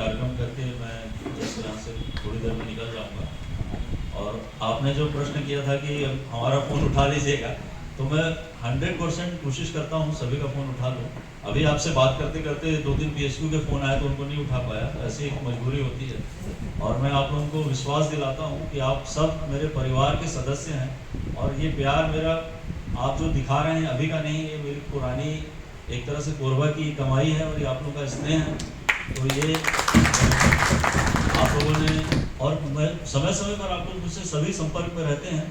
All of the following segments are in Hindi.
कार्यक्रम करके मैं जैसे यहाँ से थोड़ी देर में निकल जाऊँगा। और आपने जो प्रश्न किया था कि हमारा फ़ोन उठा लीजिएगा, तो मैं 100% कोशिश करता हूँ सभी का फ़ोन उठा लूँ। अभी आपसे बात करते करते 2-3 PSU के फ़ोन आए तो उनको नहीं उठा पाया, ऐसी एक मजबूरी होती है। और मैं आप लोगों को विश्वास दिलाता हूँ कि आप सब मेरे परिवार के सदस्य हैं, और ये प्यार मेरा आप जो दिखा रहे हैं अभी का नहीं, ये मेरी पुरानी एक तरह से कोरबा की कमाई है, और ये आप लोगों का स्नेह है। तो ये आप लोगों ने, और मैं समय समय पर आप लोग मुझसे सभी संपर्क में रहते हैं।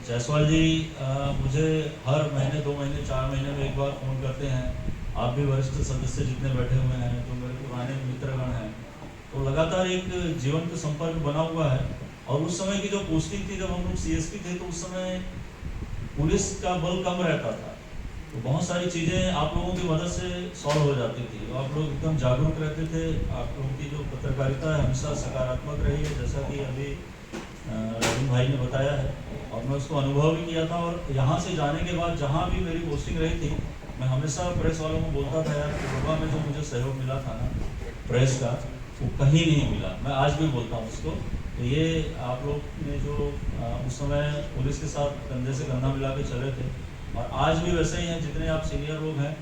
जायसवाल जी मुझे हर महीने 2 महीने 4 महीने में एक बार फ़ोन करते हैं। आप भी वरिष्ठ सदस्य जितने बैठे हुए हैं, जो मेरे पुराने मित्रगण हैं, तो लगातार एक जीवंत संपर्क बना हुआ है। और उस समय की जो पोस्टिंग थी, जब हम लोग CSP थे, तो उस समय पुलिस का बल कम रहता था, तो बहुत सारी चीज़ें आप लोगों की मदद से सॉल्व हो जाती थी। तो आप लोग एकदम जागरूक रहते थे। आप लोगों की जो पत्रकारिता है हमेशा सकारात्मक रही है, जैसा कि अभी राजन भाई ने बताया है, और मैं उसको अनुभव भी किया था। और यहाँ से जाने के बाद जहाँ भी मेरी पोस्टिंग रही थी, मैं हमेशा प्रेस वालों को बोलता था, यार कोरबा में जो मुझे सहयोग मिला था ना प्रेस का, वो कहीं नहीं मिला। मैं आज भी बोलता हूँ उसको। तो ये आप लोग ने जो उस समय पुलिस के साथ कंधे से कंधा मिला के चले थे, और आज भी वैसे ही हैं। जितने आप सीनियर लोग हैं,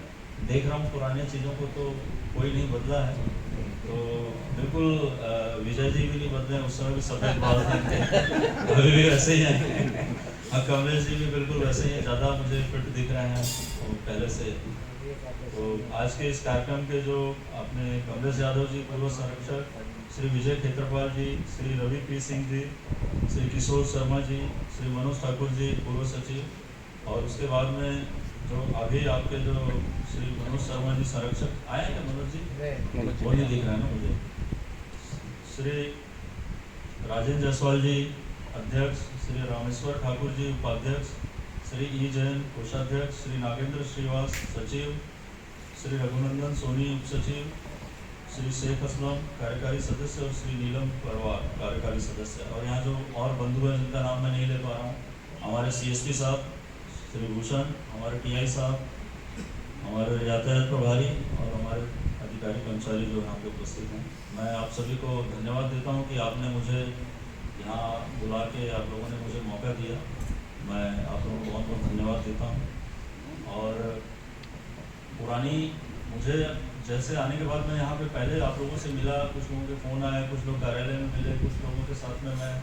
देख रहा हूँ पुरानी चीज़ों को तो कोई नहीं बदला है। तो बिल्कुल विजय जी भी नहीं बदले, उस समय भी सफ़ेद बाल थे, अभी भी वैसे ही हैं। हाँ, कमलेश जी भी बिल्कुल वैसे ही हैं, ज़्यादा मुझे फिट दिख रहे हैं पहले से। तो आज के इस कार्यक्रम के जो अपने कमलेश यादव जी पूर्व संरक्षक, श्री विजय खेत्रपाल जी, श्री रवि P सिंह जी, श्री किशोर शर्मा जी, श्री मनोज ठाकुर जी पूर्व सचिव, और उसके बाद में जो अभी आपके जो श्री मनोज शर्मा जी संरक्षक आए हैं क्या मनोज जी? वो नहीं दिख रहा है ना मुझे। श्री राजेंद्र जायसवाल जी अध्यक्ष, श्री रामेश्वर ठाकुर जी उपाध्यक्ष, श्री E जैन कोषाध्यक्ष, श्री नागेंद्र श्रीवास सचिव, श्री रघुनंदन सोनी उप सचिव, श्री शेख असलम कार्यकारी सदस्य, और श्री नीलम परवार कार्यकारी सदस्य। और यहाँ जो और बंधु हैं जिनका नाम मैं नहीं ले पा रहा हूँ, हमारे CSP साहब श्री भूषण, हमारे TI साहब, हमारे यातायात प्रभारी, और हमारे अधिकारी कर्मचारी जो यहाँ पे उपस्थित हैं। मैं आप सभी को धन्यवाद देता हूँ कि आपने मुझे यहाँ बुला के आप लोगों ने मुझे मौका दिया। मैं आप लोगों को बहुत बहुत धन्यवाद देता हूँ। और पुरानी मुझे जैसे आने के बाद मैं यहाँ पे पहले आप लोगों से मिला, कुछ लोगों के फ़ोन आए, कुछ लोग कार्यालय में मिले, कुछ लोगों के साथ में मैं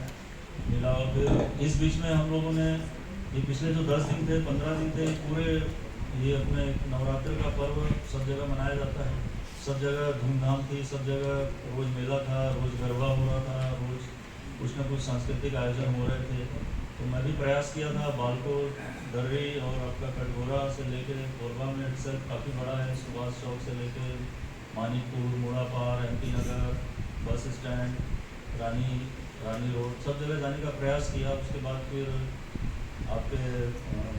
मिला, और फिर इस बीच में हम लोगों ने ये पिछले जो 10 दिन थे 15 दिन थे, पूरे ये अपने नवरात्र का पर्व सब जगह मनाया जाता है, सब जगह धूमधाम थी, सब जगह रोज़ मेला था, रोज़ गरबा हो रहा था, रोज़ कुछ ना कुछ सांस्कृतिक आयोजन हो रहे थे। तो मैं भी प्रयास किया था, बालकोट, दर्री और आपका कटघोरा से लेकर कोरबा में एक्सेल काफ़ी बड़ा है, सुभाष चौक से लेकर मानिकपुर, मुड़ापार, MP नगर, बस स्टैंड, रानी रोड, सब जगह जाने का प्रयास किया। उसके बाद फिर आपके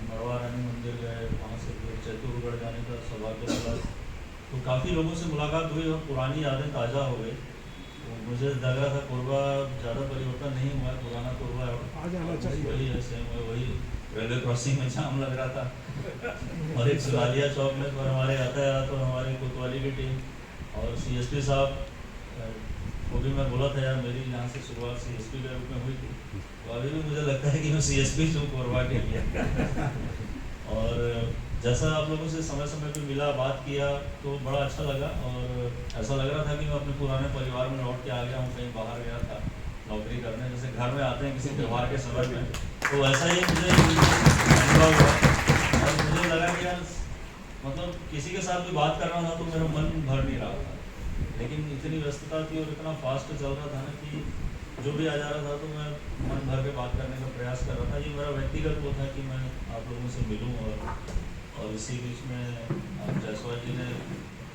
मड़वा रानी मंदिर गए, वहाँ से फिर चैतुरगढ़ जाने का सौभाग्य मिला। तो काफ़ी लोगों से मुलाकात हुई और पुरानी यादें ताज़ा हो गई। तो मुझे लग रहा था कोरबा ज़्यादा परिवर्तन नहीं हुआ है, पुराना कोरबा वही है, सेम है, वही रेलवे क्रॉसिंग में जाम लग रहा था, और एक सुलालिया चौक में पर हमारे यातायात और हमारी कोतवाली की टीम और CSP साहब वो भी मैं बोला था, यार मेरी यहाँ से शुरुआत CSP के रूप में हुई थी, तो अभी भी मुझे लगता है कि मैं CSP हूँ कोरबा के लिए। और जैसा आप लोगों से समय समय पे मिला, बात किया, तो बड़ा अच्छा लगा, और ऐसा लग रहा था कि मैं अपने पुराने परिवार में लौट के आ गया हूँ, कहीं बाहर गया था नौकरी करने, जैसे घर में आते हैं किसी त्यौहार के समय में, तो ऐसा ही मुझे अनुभव हुआ। और मुझे लगा कि यार मतलब किसी के साथ भी बात कर रहा था तो मेरा मन भर नहीं रहा था, लेकिन इतनी व्यस्तता थी और इतना फास्ट चल रहा था ना कि जो भी आ जा रहा था तो मैं मन भर के बात करने का प्रयास कर रहा था। ये मेरा व्यक्तिगत वो था कि मैं आप लोगों से मिलूं, और इसी बीच में जायसवाल जी ने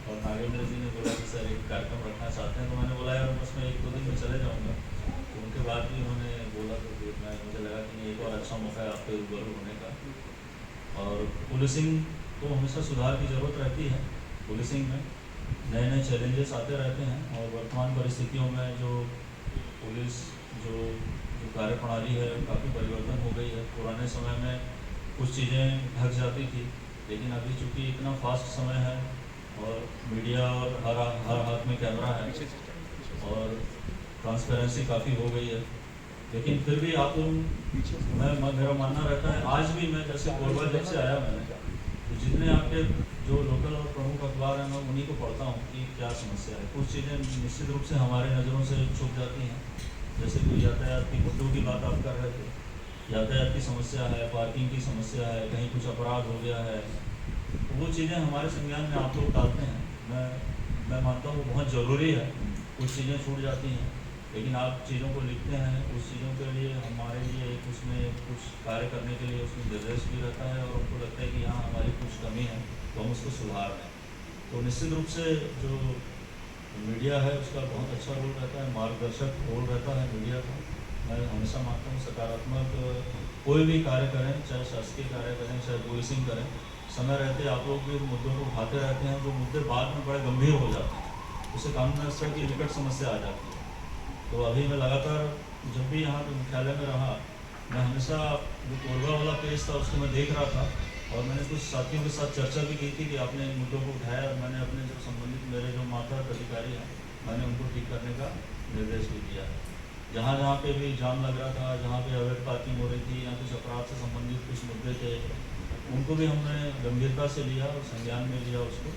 और नागेंद्र जी ने बोला कि सर एक कार्यक्रम रखना चाहते हैं, तो मैंने बोला यार बस मैं 1-2 दिन में चले जाऊँगा। तो उनके बाद भी उन्होंने बोला, तो फिर मुझे लगा कि एक और अच्छा मौका है आपके रूबरू होने का। और पुलिसिंग को हमेशा सुधार की ज़रूरत रहती है, पुलिसिंग में नए नए चैलेंजेस आते रहते हैं, और वर्तमान परिस्थितियों में जो पुलिस जो कार्यप्रणाली है काफ़ी परिवर्तन हो गई है। पुराने समय में कुछ चीज़ें ढक जाती थी, लेकिन अभी चूँकि इतना फास्ट समय है और मीडिया और हर हाथ में कैमरा है, और ट्रांसपेरेंसी काफ़ी हो गई है। लेकिन फिर भी आप लोग मेरा मानना रहता है, आज भी मैं जैसे कोरबा जब से आया मैंने, तो जितने आपके जो लोकल और प्रमुख अखबार हैं मैं उन्हीं को पढ़ता हूँ कि क्या समस्या है। कुछ चीज़ें निश्चित रूप से हमारे नज़रों से छुप जाती हैं, जैसे कोई यातायात की मुद्दों की बात आप कर रहे थे, यातायात की समस्या है, पार्किंग की समस्या है, कहीं कुछ अपराध हो गया है, तो वो चीज़ें हमारे संज्ञान में आप लोग डालते हैं। मैं मानता हूँ वो बहुत ज़रूरी है। कुछ चीज़ें छूट जाती हैं, लेकिन आप चीज़ों को लिखते हैं, उस चीज़ों के लिए हमारे लिए एक उसमें कुछ कार्य करने के लिए उसमें निर्देश भी रहता है, और हमको लगता है कि हाँ हमारी कुछ कमी है तो हम उसको सुधार लें। तो निश्चित रूप से जो मीडिया है उसका बहुत अच्छा रोल रहता है, मार्गदर्शक रोल रहता है मीडिया का। मैं हमेशा मानता हूँ सकारात्मक कोई भी कार्य करें, चाहे शासकीय कार्य करें, चाहे पुलिसिंग करें, समय रहते आप लोग भी मुद्दों को उठाते रहते हैं, जो मुद्दे बाद में बड़े गंभीर हो जाते हैं, उससे कानून व्यवस्था की निकट समस्या आ जाती है। तो अभी मैं लगातार जब भी यहाँ पे मुख्यालय में रहा, मैं हमेशा जो कोरबा वाला केस था उसको मैं देख रहा था, और मैंने कुछ साथियों के साथ चर्चा भी की थी कि आपने इन मुद्दों को उठाया, और मैंने अपने जो संबंधित मेरे जो मातहत अधिकारी हैं मैंने उनको ठीक करने का निर्देश भी दिया है। जहाँ जहाँ पे भी जाम लग रहा था, जहाँ पे अवैध पार्किंग हो रही थी या कुछ अपराध से संबंधित कुछ मुद्दे थे, उनको भी हमने गंभीरता से लिया और संज्ञान में लिया उसको।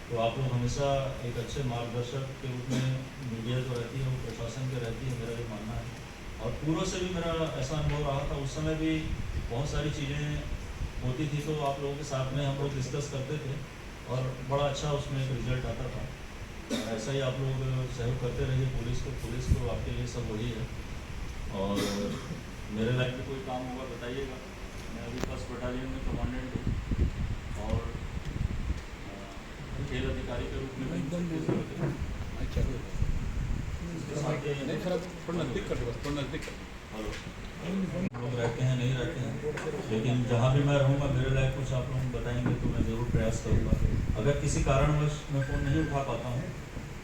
तो आप लोग हमेशा एक अच्छे मार्गदर्शक के रूप में मीडिया जो रहती है वो प्रशासन की रहती है, मेरा ये मानना है। और पूर्व से भी मेरा ऐसा अनुभव रहा था, उस समय भी बहुत सारी चीज़ें होती थी तो आप लोगों के साथ में हम लोग डिस्कस करते थे और बड़ा अच्छा उसमें एक रिजल्ट आता था। ऐसा ही आप लोग सहयोग करते रहिए पुलिस को आपके लिए सब वही है। और मेरे लाइफ में कोई काम होगा बताइएगा। मैं अभी 1st बटालियन में कमांडेंट हूँ और खेल अधिकारी के रूप में भी लोग रहते हैं नहीं रहते हैं, लेकिन जहाँ भी मैं रहूँगा मेरे लायक कुछ आप लोग बताएंगे तो मैं ज़रूर प्रयास करूँगा। अगर किसी कारणवश मैं फ़ोन नहीं उठा पाता हूँ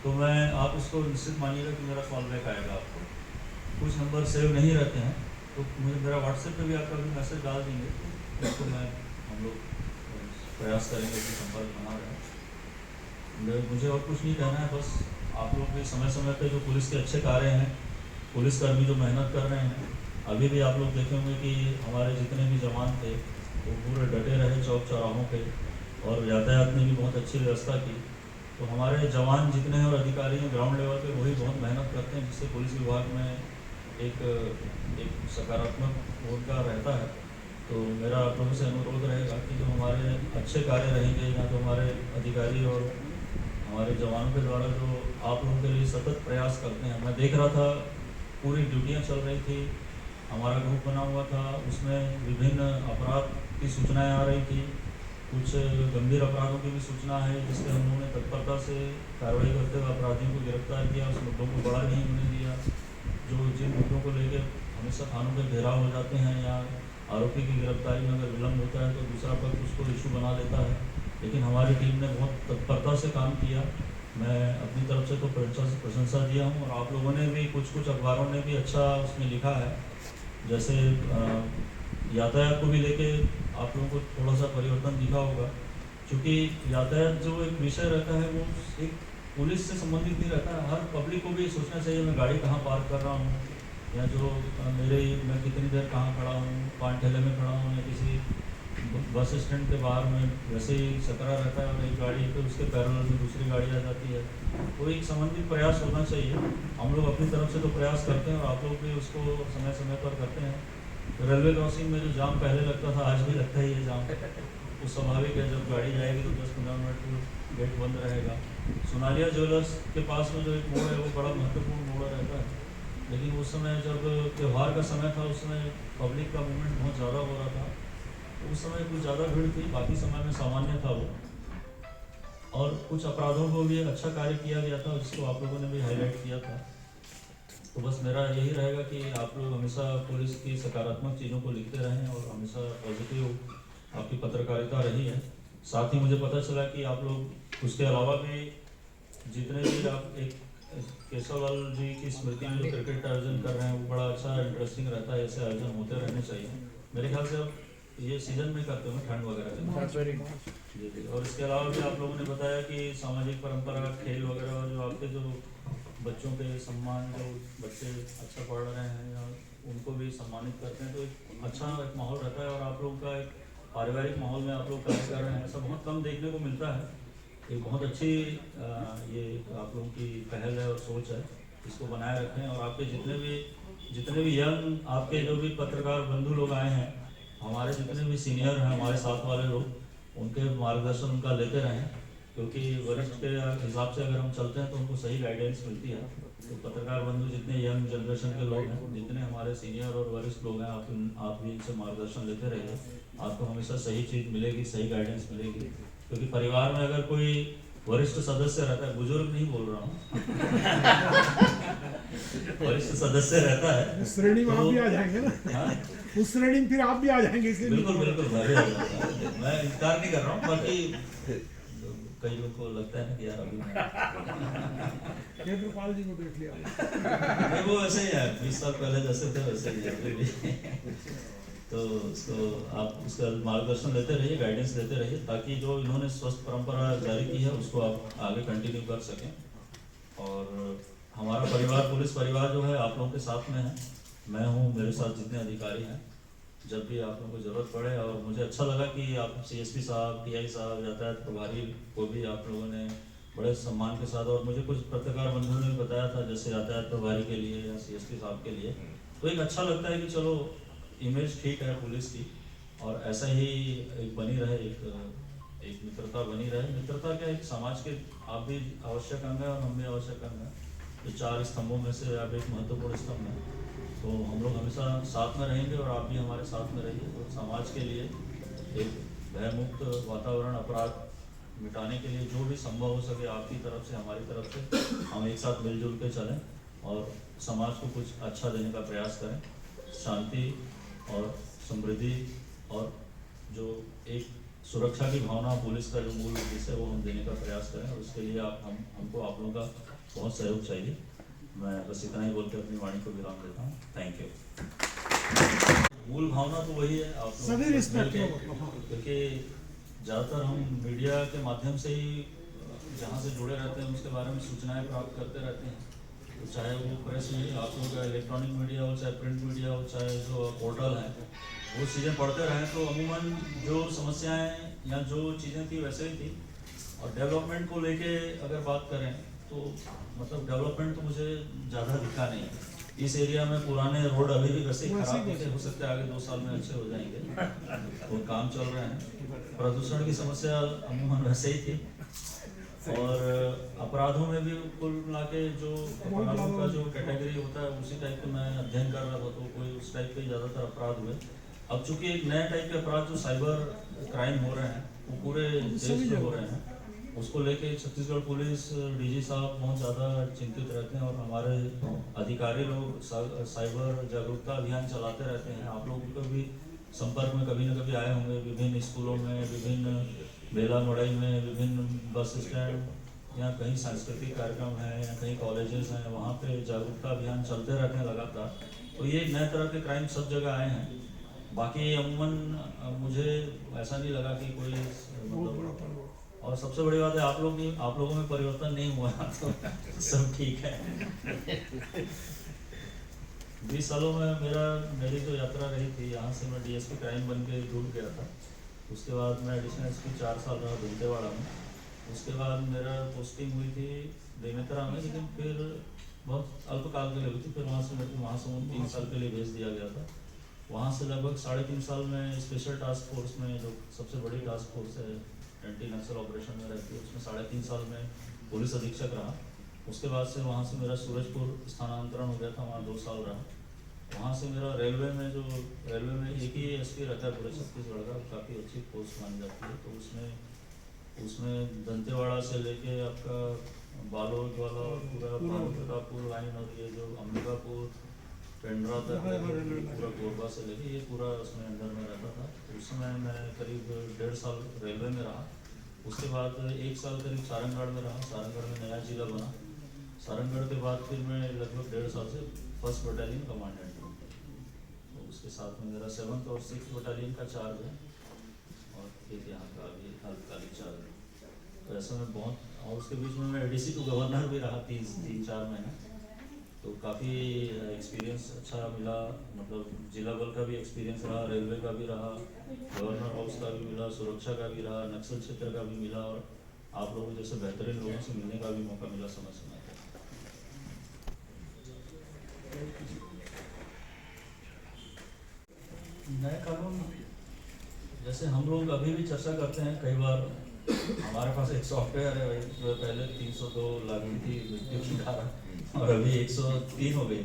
तो मैं आप इसको निश्चित मानिएगा कि मेरा कॉल बैक आएगा आपको। कुछ नंबर सेव नहीं रहते हैं तो मुझे मेरा व्हाट्सएप पे भी आप कभी मैसेज डाल देंगे तो हम लोग प्रयास करेंगे कि संपर्क बना रहे। मुझे और कुछ नहीं कहना है, बस आप लोग भी समय समय पे जो पुलिस के अच्छे कार्य हैं, पुलिसकर्मी जो मेहनत कर रहे हैं, अभी भी आप लोग देखे होंगे कि हमारे जितने भी जवान थे वो पूरे डटे रहे चौक चौराहों पे, और यातायात ने भी बहुत अच्छी व्यवस्था की। तो हमारे जवान जितने हैं और अधिकारी हैं ग्राउंड लेवल पे वही बहुत मेहनत करते हैं, जिससे पुलिस विभाग में एक सकारात्मक उनका रहता है। तो मेरा आप लोगों से अनुरोध रहेगा कि जो हमारे अच्छे कार्य रहेंगे या तो हमारे अधिकारी और हमारे जवानों के द्वारा जो आप लोगों के लिए सतत प्रयास करते हैं। मैं देख रहा था पूरी ड्यूटियाँ चल रही थी, हमारा ग्रुप बना हुआ था, उसमें विभिन्न अपराध की सूचनाएं आ रही थी, कुछ गंभीर अपराधों की भी सूचना है, जिससे हम लोगों ने तत्परता से कार्रवाई करते हुए अपराधियों को गिरफ्तार किया, उस मुद्दों को बड़ा नहीं होने दिया। जो जिन मुद्दों को लेकर हमेशा थानों पे घेराव हो जाते हैं या आरोपी की गिरफ्तारी में अगर विलम्ब होता है तो दूसरा पक्ष उसको इशू बना लेता है, लेकिन हमारी टीम ने बहुत तत्परता से काम किया। मैं अपनी तरफ से तो प्रशंसा दिया हूँ, और आप लोगों ने भी कुछ अखबारों ने भी अच्छा उसमें लिखा है। जैसे यातायात को भी लेके आप लोगों को थोड़ा सा परिवर्तन दिखा होगा, क्योंकि यातायात जो एक विषय रहता है वो एक पुलिस से संबंधित नहीं रहता है। हर पब्लिक को भी सोचना चाहिए मैं गाड़ी कहाँ पार्क कर रहा हूँ, या जो मैं कितनी देर कहाँ खड़ा हूँ, पान ठेले में खड़ा हूँ या किसी बस स्टैंड के बाहर में वैसे ही सकरा रहता है और एक गाड़ी पे उसके पैरेलल में दूसरी गाड़ी आ जाती है। तो एक समन्वित प्रयास होना चाहिए। हम लोग अपनी तरफ से तो प्रयास करते हैं और आप लोग भी उसको समय समय पर करते हैं। रेलवे क्रॉसिंग में जो जाम पहले लगता था आज भी लगता ही है जाम, तो स्वाभाविक है जब गाड़ी जाएगी तो 10-15 मिनट गेट बंद रहेगा। सोनालिया ज्वेलर्स के पास में जो एक मोड़ है वो बड़ा महत्वपूर्ण मोड़ रहता है, लेकिन उस समय जब त्यौहार का समय था उस समय पब्लिक का मूवमेंट बहुत ज़्यादा हो रहा था, उस समय कुछ ज़्यादा भीड़ थी, बाकी समय में सामान्य था वो। और कुछ अपराधों को भी अच्छा कार्य किया गया था जिसको आप लोगों ने भी हाईलाइट किया था। तो बस मेरा यही रहेगा कि आप लोग हमेशा पुलिस की सकारात्मक चीज़ों को लिखते रहें और हमेशा पॉजिटिव आपकी पत्रकारिता रही है। साथ ही मुझे पता चला कि आप लोग उसके अलावा भी जितने भी आप एक केशवलाल जी की स्मृति में जो क्रिकेट आयोजन कर रहे हैं वो बड़ा अच्छा इंटरेस्टिंग रहता है, ऐसे आयोजन होते रहने चाहिए। मेरे ख्याल से अब ये सीजन में करते हो ठंड वगैरह जी। और इसके अलावा भी आप लोगों ने बताया कि सामाजिक परंपरा खेल वगैरह जो आपके जो बच्चों के सम्मान, जो बच्चे अच्छा पढ़ रहे हैं या उनको भी सम्मानित करते हैं, तो एक अच्छा एक माहौल रहता है। और आप लोगों का एक पारिवारिक माहौल में आप लोग कार्य कर रहे हैं, ऐसा बहुत कम देखने को मिलता है। एक बहुत अच्छी ये आप लोगों की पहल है और सोच है, इसको बनाए रखें। और आपके जितने भी यंग आपके जो भी पत्रकार बंधु लोग आए हैं, हमारे जितने भी सीनियर हैं, हमारे साथ वाले लोग, उनके मार्गदर्शन उनका लेते रहें, क्योंकि वरिष्ठ के हिसाब से अगर हम चलते हैं तो उनको सही गाइडेंस मिलती है। तो पत्रकार बंधु जितने यंग जनरेशन के लोग हैं, जितने हमारे सीनियर और वरिष्ठ लोग हैं, आप भी इनसे मार्गदर्शन लेते रहिए। आपको हमेशा सही चीज़ मिलेगी, सही गाइडेंस मिलेगी। क्योंकि परिवार में अगर कोई वरिष्ठ सदस्य रहता है, बुजुर्ग नहीं बोल रहा हूँ वरिष्ठ सदस्य रहता है, उस श्रेणी में आप भी आ जाएंगे ना। हाँ? उस श्रेणी में फिर आप भी आ जाएंगे, इसलिए बिल्कुल बिल्कुल मैं इनकार नहीं कर रहा हूँ। बाकी कई लोग को लगता है ना कि यार अभी क्षेत्रपाल जी को देख लिया। नहीं, वो वैसे ही है, 20 साल पहले जैसे थे वैसे ही है अभी भी। तो उसको आप उसका मार्गदर्शन लेते रहिए, गाइडेंस देते रहिए, ताकि जो इन्होंने स्वस्थ परंपरा जारी की है उसको आप आगे कंटिन्यू कर सकें। और हमारा परिवार, पुलिस परिवार जो है, आप लोगों के साथ में है। मैं हूँ, मेरे साथ जितने अधिकारी हैं, जब भी आप लोगों को ज़रूरत पड़े। और मुझे अच्छा लगा कि आप सीएसपी साहब, टीआई साहब, यातायात प्रभारी को भी आप लोगों ने बड़े सम्मान के साथ, और मुझे कुछ पत्रकार बंधुओं ने भी बताया था, जैसे यातायात प्रभारी के लिए या सीएसपी साहब के लिए, तो एक अच्छा लगता है कि चलो इमेज ठीक है पुलिस की, और ऐसा ही एक बनी रहे, एक मित्रता बनी रहे। मित्रता क्या, एक समाज के आप भी आवश्यक अंग है और हम भी आवश्यक अंग हैं। ये 4 स्तंभों में से आप एक महत्वपूर्ण स्तंभ है। तो हम लोग हमेशा साथ में रहेंगे और आप भी हमारे साथ में रहिए। तो समाज के लिए एक भयमुक्त वातावरण, अपराध मिटाने के लिए जो भी संभव हो सके आपकी तरफ से, हमारी तरफ से, हम एक साथ मिलजुल के चलें और समाज को कुछ अच्छा देने का प्रयास करें। शांति और समृद्धि और जो एक सुरक्षा की भावना, पुलिस का जो मूल उद्देश्य है, वो हम देने का प्रयास करें। और उसके लिए हमको आप लोगों का बहुत सहयोग चाहिए। मैं बस इतना ही बोल के अपनी वाणी को विराम देता हूँ। Thank you. मूल भावना तो वही है, आप सभी रिस्पेक्ट, क्योंकि ज़्यादातर हम मीडिया के माध्यम से ही जहाँ से जुड़े रहते हैं उसके बारे में सूचनाएं प्राप्त करते रहते हैं। तो चाहे वो प्रेस मीडिया, आप लोगों का इलेक्ट्रॉनिक मीडिया हो, चाहे प्रिंट मीडिया हो, चाहे जो पोर्टल है, वो चीज़ें पढ़ते रहें तो अमूमन जो समस्याएं या जो चीज़ें थी वैसे ही थी। और डेवलपमेंट को लेके अगर बात करें तो मतलब डेवलपमेंट तो मुझे ज़्यादा दिखा नहीं। इस एरिया में पुराने रोड अभी भी वैसे ही खराब होते, हो सकते हैं आगे 2 साल में अच्छे हो जाएंगे, और काम चल रहे हैं। प्रदूषण की समस्या अमूमन वैसे ही थी। और अपराधों में भी कुल मिला के जो अपराधों का जो कैटेगरी होता है उसी टाइप का मैं अध्ययन कर रहा था, तो कोई उस टाइप के ज़्यादातर अपराध हुए। अब चूंकि एक नया टाइप के अपराध जो साइबर क्राइम हो रहे हैं वो पूरे देश में हो रहे हैं, उसको लेके छत्तीसगढ़ पुलिस डीजी साहब बहुत ज़्यादा चिंतित रहते हैं। और हमारे अधिकारी लोग साइबर जागरूकता अभियान चलाते रहते हैं। आप लोगों को भी संपर्क में कभी न कभी आए होंगे, विभिन्न स्कूलों में, विभिन्न मेला मड़ई में, विभिन्न बस स्टैंड या कहीं सांस्कृतिक कार्यक्रम है या कहीं कॉलेजेस हैं, वहाँ पे जागरूकता अभियान चलते रहते हैं लगातार। तो ये नए तरह के क्राइम सब जगह आए हैं। बाकी अमूमन मुझे ऐसा नहीं लगा कि कोई मतलब, और सबसे बड़ी बात है आप लोगों में परिवर्तन नहीं हुआ तो सब ठीक है। 20 सालों में मेरी जो यात्रा रही थी, यहाँ से मैं डीएसपी क्राइम बन के जुड़ गया था। उसके बाद मैं एडिशनल एसपी 4 साल रहा दंतेवाड़ा में। उसके बाद मेरा पोस्टिंग हुई थी बेमेतरा में, लेकिन फिर बहुत अल्पकाल के लिए हुई थी। फिर वहाँ से मेरे को महासमुंद 3 साल के लिए भेज दिया गया था। वहाँ से लगभग 3.5 साल में स्पेशल टास्क फोर्स में, जो सबसे बड़ी टास्क फोर्स है एंटी नक्सल ऑपरेशन में रहती है, उसमें 3.5 साल में पुलिस अधीक्षक रहा। उसके बाद से वहाँ से मेरा सूरजपुर स्थानांतरण हो गया था, वहाँ 2 साल रहा। वहाँ से मेरा रेलवे में एक ही एसपी रहता है पूरे छत्तीसगढ़ का, काफ़ी अच्छी पोस्ट मानी जाती है। तो उसमें दंतेवाड़ा से लेके आपका बालोद वाला पूरा प्रतापपुर लाइन और ये जो अंबिकापुर पेंड्रा तक पूरा कोरबा से लेके ये पूरा उसमें अंदर में रहता था। उस समय मैं करीब 1.5 साल रेलवे में रहा। उसके बाद 1 साल करीब सारंगगढ़ में रहा। सारंगगढ़ में नया जिला बना। सारंगगढ़ के बाद फिर मैं लगभग 1.5 साल से 1st बटालियन कमांडेंट हूँ। तो उसके साथ में मेरा 7th और 6th बटालियन का चार्ज है और एक यहाँ का भी अल्पकालिक चार्ज है। तो ऐसे में बहुत और उसके बीच में मैं एडीसी टू गवर्नर भी रहा 3-4 महीने, तो काफ़ी एक्सपीरियंस अच्छा मिला। मतलब जिला बल का भी एक्सपीरियंस रहा, रेलवे का भी रहा, गवर्नर हाउस का भी मिला, सुरक्षा का भी रहा, नक्सल क्षेत्र का भी मिला, और आप लोगों जैसे बेहतरीन लोगों से मिलने का भी मौका मिला समय समय पर। नए कानून जैसे हम लोग अभी भी चर्चा करते हैं, कई बार हमारे पास एक सॉफ्टवेयर है जो पहले 302 लागू थी विद्युत की धारा, और अभी 103 हो गई।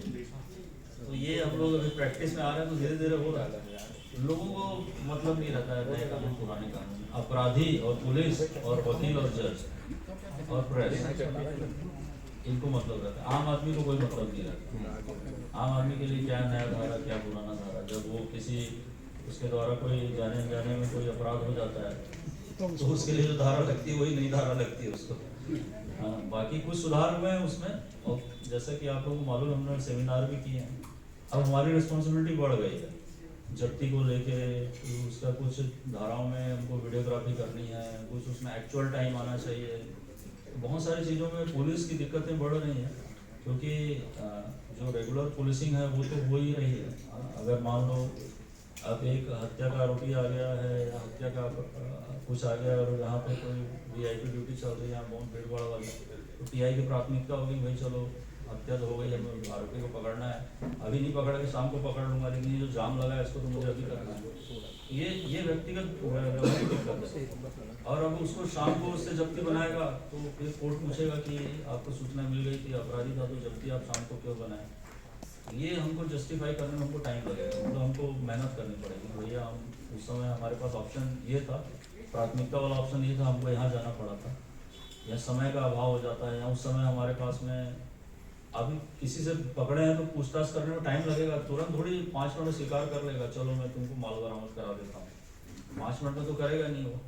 तो ये हम लोग अभी प्रैक्टिस में आ रहे हैं, तो धीरे धीरे हो रहा है। लोगों को मतलब नहीं रहता है नए कानून पुराने कानून, अपराधी और पुलिस और वकील और जज और प्रेस, इनको मतलब रहता है। आम आदमी को कोई मतलब नहीं रहता। आम आदमी के लिए क्या नया धारा क्या पुराना धारा, जब वो किसी उसके द्वारा कोई जाने अनजाने में कोई अपराध हो जाता है तो उसके लिए जो धारा लगती है वही नई धारा लगती है उसको। हाँ, बाकी कुछ सुधार हुए हैं उसमें, और जैसे कि आप लोगों को मालूम, हमने सेमिनार भी किए हैं। अब हमारी रिस्पॉन्सिबिलिटी बढ़ गई है जब्ती को लेके, उसका कुछ धाराओं में हमको वीडियोग्राफी करनी है, कुछ उसमें एक्चुअल टाइम आना चाहिए। बहुत सारी चीज़ों में पुलिस की दिक्कतें बढ़ रही हैं, क्योंकि जो रेगुलर पुलिसिंग है वो तो हो ही रही है। अगर मान लो अब एक हत्या का आरोपी आ गया है या हत्या का कुछ आ गया और यहाँ पे कोई वीआईपी ड्यूटी चल रही है बहुत भीड़ भाड़ वाली, तो टीआई की प्राथमिकता होगी भाई चलो हत्या तो हो गई, हमें आरोपी को पकड़ना है, अभी नहीं पकड़ के शाम को पकड़ लूँगा, लेकिन ये जो जाम लगा है इसको तो मुझे अभी करना है। ये व्यक्तिगत व्यवहारिक दिक्कत है। और अब उसको शाम को उससे जब्ती बनाएगा तो फिर कोर्ट पूछेगा कि आपको सूचना मिल गई थी अपराधी था, तो जब्ती आप शाम को क्यों बनाए। ये हमको जस्टिफाई करने में हमको टाइम लगेगा, मतलब हमको मेहनत करनी पड़ेगी। भैया हम उस समय हमारे पास ऑप्शन ये था, प्राथमिकता वाला ऑप्शन ये था, हमको यहाँ जाना पड़ा था, या समय का अभाव हो जाता है, या उस समय हमारे पास में अभी किसी से पकड़े हैं तो पूछताछ करने में टाइम लगेगा। तुरंत थोड़ी 5 मिनट में स्वीकार कर लेगा चलो मैं तुमको माल बरामद करा देता हूँ, 5 मिनट में तो करेगा नहीं। वो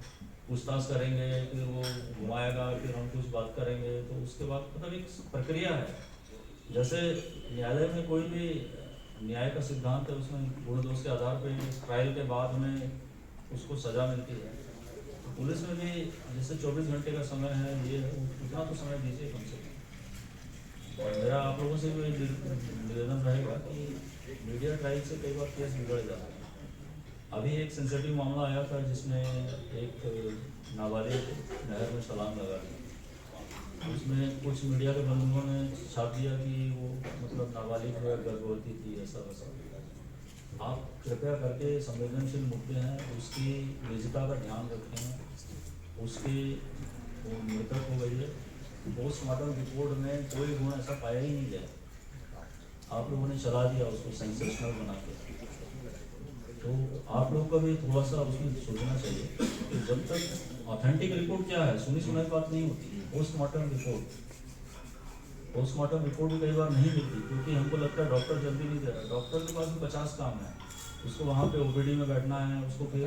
पूछताछ करेंगे, फिर वो घुमाएगा, फिर हम कुछ बात करेंगे, तो उसके बाद मतलब एक प्रक्रिया है। जैसे न्यायालय में कोई भी न्याय का सिद्धांत है, उसमें गुण दोष के आधार पर ट्रायल के बाद में उसको सज़ा मिलती है। तो पुलिस में भी जैसे 24 घंटे का समय है, ये उतना तो समय दीजिए कम से कम। और मेरा आप लोगों से भी निवेदन रहेगा कि मीडिया ट्रायल से कई बार केस बिगड़ जाता है। अभी एक सेंसिटिव मामला आया था जिसमें एक नाबालिग नहर में छलांग लगा दी, उसमें कुछ मीडिया के बंधुओं ने छाप दिया कि वो मतलब नाबालिग जो है गर्भवती थी, ऐसा वैसा। आप कृपया करके संवेदनशील मुद्दे हैं, उसकी निजता का ध्यान रखें। उसकी वो मृतक हो गई है, पोस्टमार्टम रिपोर्ट में कोई गुण ऐसा पाया ही नहीं गया। आप लोगों ने चला दिया उसको सेंसेशनल बना के। तो आप लोग को भी थोड़ा सा उसमें सोचना चाहिए कि जब तक ऑथेंटिक रिपोर्ट क्या है, सुनी सुनाई बात नहीं होती। पोस्टमार्टम रिपोर्ट भी कई बार नहीं मिलती, क्योंकि हमको लगता है डॉक्टर जल्दी नहीं दे रहा। डॉक्टर के पास भी 50 काम है, उसको वहाँ पे ओपीडी में बैठना है, उसको फिर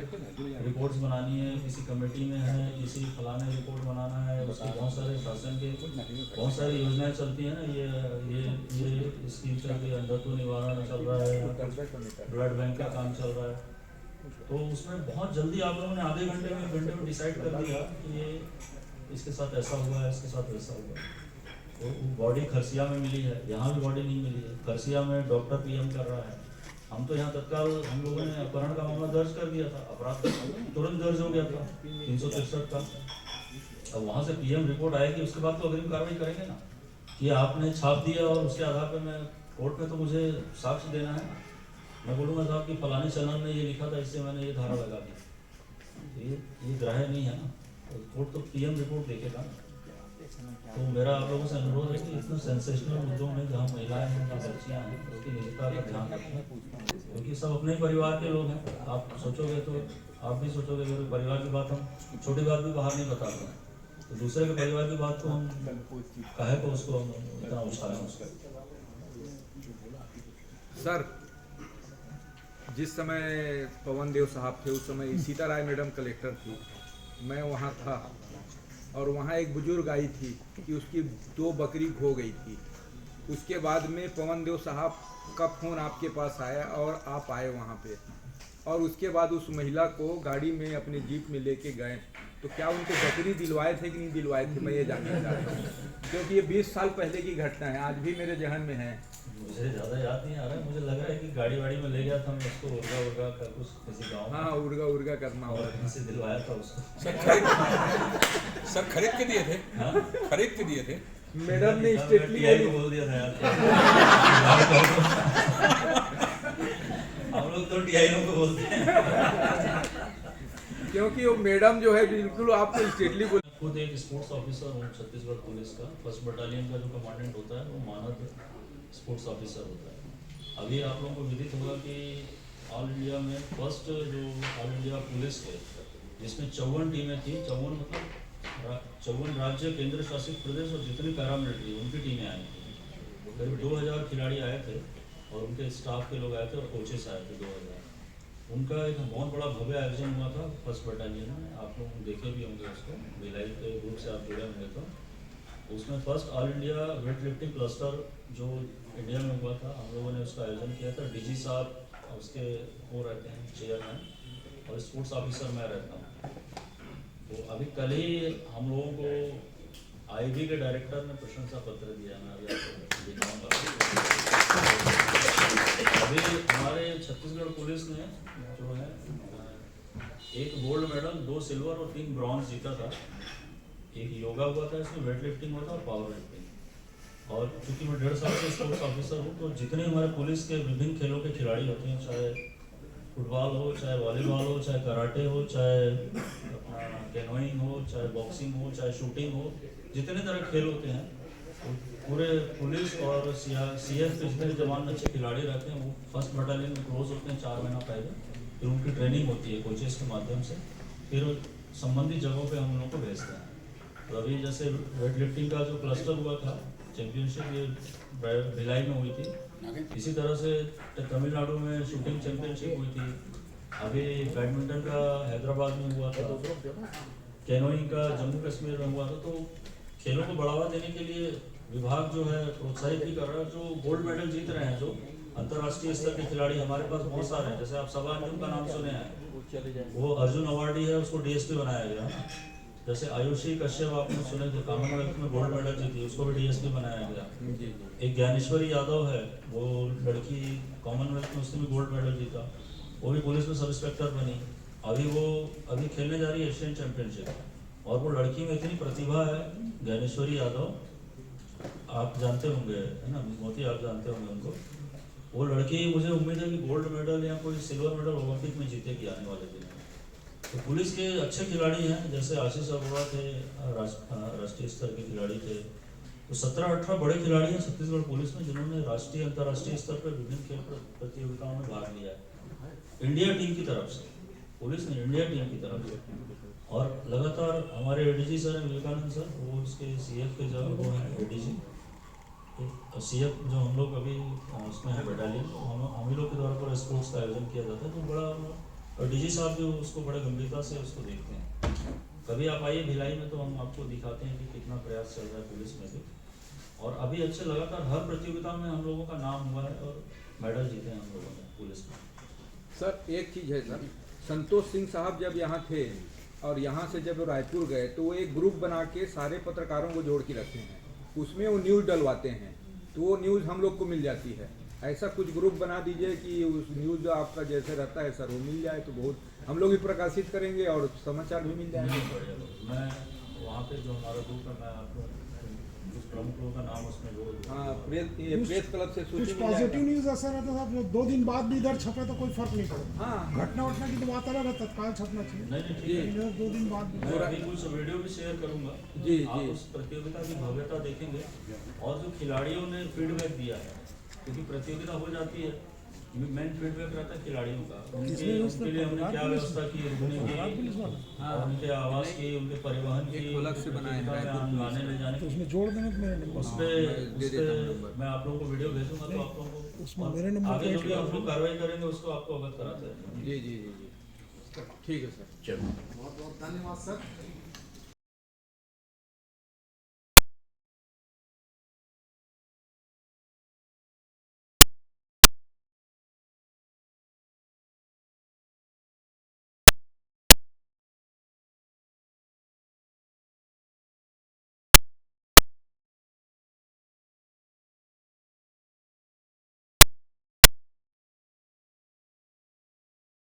रिपोर्ट्स बनानी है, किसी कमेटी में है, किसी फलाने रिपोर्ट बनाना है, उसके बहुत सारे शासन के बहुत सारी योजनाएं चलती हैं ना, ये स्कीम चल रही है, अंधत्व निवारण चल रहा है, ब्लड बैंक का काम चल रहा है। तो उसमें बहुत जल्दी आप लोगों ने आधे घंटे में डिसाइड कर दिया कि ये इसके साथ ऐसा हुआ है, इसके साथ वैसा हुआ है। तो बॉडी खरसिया में मिली है, यहाँ भी बॉडी नहीं मिली है, खरसिया में डॉक्टर पीएम कर रहा है। हम तो यहाँ तत्काल हम लोगों ने अपहरण का मामला दर्ज कर दिया था, अपराध तुरंत दर्ज हो गया था 363 का। अब वहाँ से पीएम रिपोर्ट आएगी, उसके बाद तो अग्रिम कार्रवाई करेंगे ना कि आपने छाप दिया और उसके आधार पर मैं कोर्ट में तो मुझे साक्ष्य देना है ना। मैं बोलूँगा साहब कि फलाने चलन में ये लिखा था, इससे मैंने ये धारा लगा दी, ये ग्राह्य नहीं है ना। तो कोर्ट तो पीएम रिपोर्ट देखेगा। तो मेरा आप लोगों से अनुरोध है कि इतना सेंसेशनल मुद्दों में जहाँ महिलाएं हैं, जहाँ बच्चियाँ हैं, उसकी निजता का ध्यान रखें, क्योंकि सब अपने परिवार के लोग हैं। आप सोचोगे तो आप भी सोचोगे, अगर परिवार की बात हम छोटी बात भी बाहर नहीं बताते हैं, तो दूसरे के परिवार की बात को हम काहे को उसको हम इतना उछालें उसको। सर, जिस समय पवन देव साहब थे उस समय सीता राय मैडम कलेक्टर थी, मैं वहाँ था, और वहाँ एक बुजुर्ग आई थी कि उसकी 2 बकरी खो गई थी। उसके बाद में पवन देव साहब का फ़ोन आपके पास आया और आप आए वहाँ पे, और उसके बाद उस महिला को गाड़ी में अपने जीप में लेके गए। तो क्या उनको बकरी दिलवाए थे कि नहीं दिलवाए थे, मैं ये जानना चाहता हूँ, क्योंकि ये 20 साल पहले की घटना है, आज भी मेरे जहन में है। मुझे ज़्यादा याद नहीं आ रहा है, मुझे लग रहा है कि गाड़ी वाड़ी में ले गया था मैं उसको, उर्गा उर्गा का कुछ किसी गाँव में, हाँ, उर्गा उर्गा करना और होगा। कहीं से दिलवाया था उसको। सर खरीद के दिए थे, हाँ? खरीद के दिए थे। मैडम ने मैं स्टेटली TI को बोल दिया था यार। हम लोग तो TI को बोलते हैं। क्योंकि वो मैडम जो है बिल्कुल आपको स्टेटली बोल। खुद एक स्पोर्ट्स ऑफिसर हूँ छत्तीसगढ़ पुलिस का, फर्स्ट बटालियन का जो कमांडेंट होता है वो मानद स्पोर्ट्स ऑफिसर होता है। अभी आप लोगों को विदित होगा कि ऑल इंडिया में फर्स्ट जो ऑल इंडिया पुलिस के, जिसमें 54 टीमें थी, 54 मतलब 54 राज्य केंद्र शासित प्रदेश और जितनी पैरामिलिट्री उनकी टीमें आई थी। करीब 2000 खिलाड़ी आए थे और उनके स्टाफ के लोग आए थे और कोचेस आए थे 2000। उनका एक बहुत बड़ा भव्य आयोजन हुआ था फर्स्ट बटालियन में, आप लोग देखे भी होंगे उसको, भिलाई के ग्रुप से आप जुड़े होंगे तो। उसमें first all India weight lifting cluster जो इंडिया में हुआ था, हम लोगों ने उसका आयोजन किया था। DG साहब उसके वो रहते हैं चेयरमैन, और स्पोर्ट्स ऑफिसर मैं रहता हूँ। तो अभी कल ही हम लोगों को IB के डायरेक्टर ने प्रशंसा पत्र दिया, मैं अभी आपको दिखाऊंगा। अभी हमारे छत्तीसगढ़ पुलिस ने जो है 1 गोल्ड मेडल, 2 सिल्वर और 3 ब्रॉन्ज जीता था। एक योगा हुआ था, इसमें वेट लिफ्टिंग हुआ था और पावर लिफ्टिंग। और चूंकि मैं 1.5 साल से स्पोर्ट्स ऑफिसर हूँ, तो जितने हमारे पुलिस के विभिन्न खेलों के खिलाड़ी होते हैं, चाहे फुटबॉल हो, चाहे वॉलीबॉल हो, चाहे कराटे हो, चाहे अपना कैनोइंग हो, चाहे बॉक्सिंग हो, चाहे शूटिंग हो, जितने तरह के खेल होते हैं, पूरे पुलिस और CF के जितने जवान अच्छे खिलाड़ी रहते हैं वो फर्स्ट बटालियन में क्लोज होते हैं 4 महीना पहले। फिर उनकी ट्रेनिंग होती है कोचेस के माध्यम से, फिर संबंधित जगहों पे हम लोगों को भेजते हैं। तो अभी जैसे वेट लिफ्टिंग का जो क्लस्टर हुआ था चैंपियनशिप, ये भिलाई में हुई थी। इसी तरह से तमिलनाडु में शूटिंग चैंपियनशिप हुई थी। अभी बैडमिंटन का हैदराबाद में हुआ था, कैनोइंग का जम्मू कश्मीर में हुआ था। तो खेलों को बढ़ावा देने के लिए विभाग जो है प्रोत्साहित भी कर रहा है। जो गोल्ड मेडल जीत रहे हैं, जो अंतर्राष्ट्रीय स्तर के खिलाड़ी हमारे पास बहुत सारे हैं, जैसे आप सबा अंजुम का नाम सुने हैं, वो अर्जुन अवार्डी है, उसको DSP बनाया गया। जैसे आयुषी कश्यप आपने सुने थे, कॉमनवेल्थ में गोल्ड मेडल जीती, उसको भी DSP बनाया गया। एक ज्ञानेश्वरी यादव है, वो लड़की कॉमनवेल्थ में, उसने भी गोल्ड मेडल जीता, वो भी पुलिस में सब इंस्पेक्टर बनी। अभी खेलने जा रही है एशियन चैंपियनशिप, और वो लड़की में इतनी प्रतिभा है, ज्ञानेश्वरी यादव, आप जानते होंगे है ना, मोती आप जानते होंगे उनको। वो लड़की, मुझे उम्मीद है कि गोल्ड मेडल या कोई सिल्वर मेडल ओलंपिक में जीतेगी आने वाले दिनों में। तो पुलिस के अच्छे खिलाड़ी हैं, जैसे आशीष अरोड़ा थे, राष्ट्रीय स्तर के खिलाड़ी थे। तो 17-18 बड़े खिलाड़ी हैं छत्तीसगढ़ पुलिस में, जिन्होंने राष्ट्रीय अंतर्राष्ट्रीय स्तर पर विभिन्न खेल प्रतियोगिताओं में भाग लिया है इंडिया टीम की तरफ से, पुलिस ने इंडिया टीम की तरफ से। और लगातार हमारे ADG सर हैं, विवेकानंद सर, वो उसके CF के जो वो हैं ADG, CF जो हम लोग अभी उसमें है बटालियन, तो हम ही लोग के द्वारा पूरा स्पोर्ट्स का आयोजन किया जाता है। तो बड़ा, और DG साहब जो उसको बड़े गंभीरता से उसको देखते हैं। कभी आप आइए भिलाई में, तो हम आपको दिखाते हैं कि कितना प्रयास चल रहा है पुलिस में भी। और अभी अच्छे लगातार हर प्रतियोगिता में हम लोगों का नाम हुआ है और मेडल जीते हैं हम लोगों ने पुलिस में। सर एक चीज़ है सर, संतोष सिंह साहब जब यहाँ थे और यहाँ से जब रायपुर गए, तो वो एक ग्रुप बना के सारे पत्रकारों को जोड़ के रखते हैं, उसमें वो न्यूज़ डलवाते हैं, तो वो न्यूज़ हम लोग को मिल जाती है। ऐसा कुछ ग्रुप बना दीजिए कि उस न्यूज़ आपका जैसे रहता है सर वो मिल जाए, तो बहुत हम लोग भी प्रकाशित करेंगे और समाचार भी मिल जाएंगे। मैं वहाँ पे जो हमारा ग्रुप है, मैं आपको कुछ प्रमुख लोगों का नाम उसमें जोड़ दूँगा। हाँ, प्रेस क्लब से कुछ सूची मिल पॉजिटिव जाएगा। न्यूज ऐसा रहता था, 2 दिन बाद भी इधर छपे तो कोई फर्क नहीं पड़ता। हाँ, घटना वटना की तो बात अलग है, तत्काल छपना चाहिए। नहीं ठीक है, इधर 2 दिन बाद भी। मैं अभी कुछ वीडियो भी शेयर करूंगा। जी, आप जी। उस प्रतियोगिता की भव्यता देखेंगे और जो खिलाड़ियों ने फीडबैक दिया है, क्योंकि प्रतियोगिता हो जाती है, मेन फीडबैक रहता है खिलाड़ियों का, उनके लिए हमने क्या व्यवस्था की, रुकने की, और उनके आवास की, उनके परिवहन की, एक अलग से बनाए हैं प्रतियोगिता में लाने ले जाने तो की। उसमें जोड़ देना तो मेरा नंबर। उस पे दे देता हूँ नंबर। मैं आप लोगों को वीडियो भेजूंगा, तो आप लोगों को उसमें मेरे नंबर आगे पे जो भी हम लोग कार्रवाई करेंगे उसको आपको अवगत कराते हैं। जी जी जी जी, ठीक है सर। बहुत बहुत धन्यवाद सर।